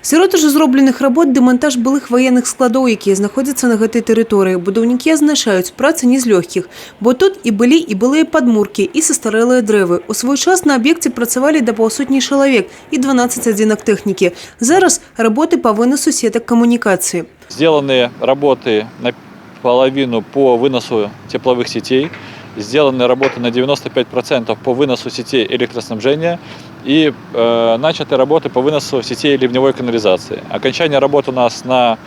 Сярод ужо зробленых работ дэмантаж былых военных складоў, якія знаходзяцца на гэтай тэрыторыі. Будаўнікі адзначаюць, праца не з лёгкіх, бо тут і былыя падмуркі, і састарэлыя дрэвы. У свой час на аб'екце працавалі да паўсотні чалавек і 12 адзінак тэхнікі. Зараз работы по выносу сетак камунікацыі. Сделаны работы наполовину по выносу тепловых сетей, сделаны работы на 95% по выносу сетей электроснабжения и начаты работы по выносу сетей ливневой канализации. Окончание работ у нас на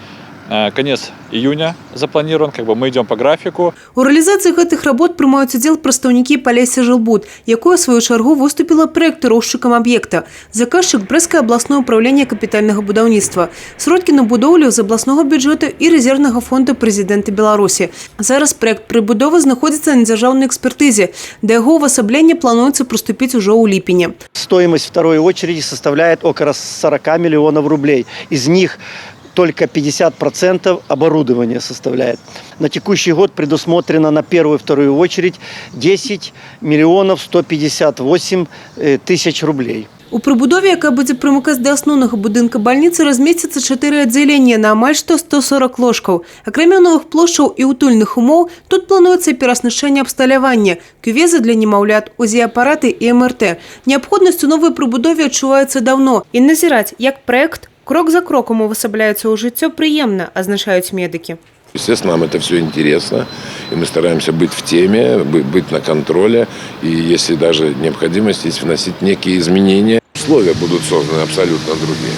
конец июня запланирован, мы идем по графику. У реализации гэтых работ прымаюць удзел прадстаўнікі Полесья Жилбуд, якое, в свою чаргу, выступила праектыроўшчыкам объекта. Заказчик – Брестское областное управление капитального будаўніцтва. Сродкі на будоўлю з областного бюджета и резервного фонда президента Беларуси. Зараз проект прыбудовы знаходзіцца на дзяржаўнай экспертызе. До его увасаблення плануецца приступить уже у ліпені. Стоимость второй очереди составляет около 40 миллионов рублей. Из них только 50% оборудования составляет. На текущий год предусмотрено на первую и вторую очередь 10 миллионов 158 тысяч рублей. У прыбудове, яка будзе прымыкаць да асноўнага будынка бальніцы, размесціцца 4 аддзялення на амаль 140 ложкаў. Акрамя новых плошчаў і утульных умоў, тут плануецца перааснашчэнне абсталявання, кювезы для немаўлят, УЗІ-апараты і МРТ. Неабходнасць у новай прыбудове адчуваецца даўно. І назіраць, як праект крок за кроком увасабляецца ў жыццё, прыемна, азначаюць медыкі. Естественно, нам это все интересно, и мы стараемся быть в теме, быть на контроле, и если даже необходимость есть вносить некие изменения, условия будут созданы абсолютно другие.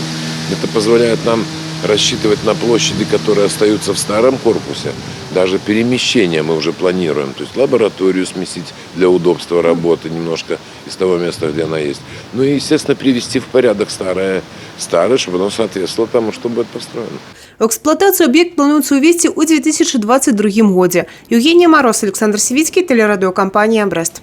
Это позволяет нам рассчитывать на площади, которые остаются в старом корпусе. Даже перемещение мы уже планируем, то есть лабораторию сместить для удобства работы немножко из того места, где она есть. Ну и, естественно, привести в порядок старое, чтобы оно соответствовало тому, что будет построено. В эксплуатацию объект плануется увести в 2022 году. Евгения Мороз, Александр Сивицкий, телерадиокомпания «Брест».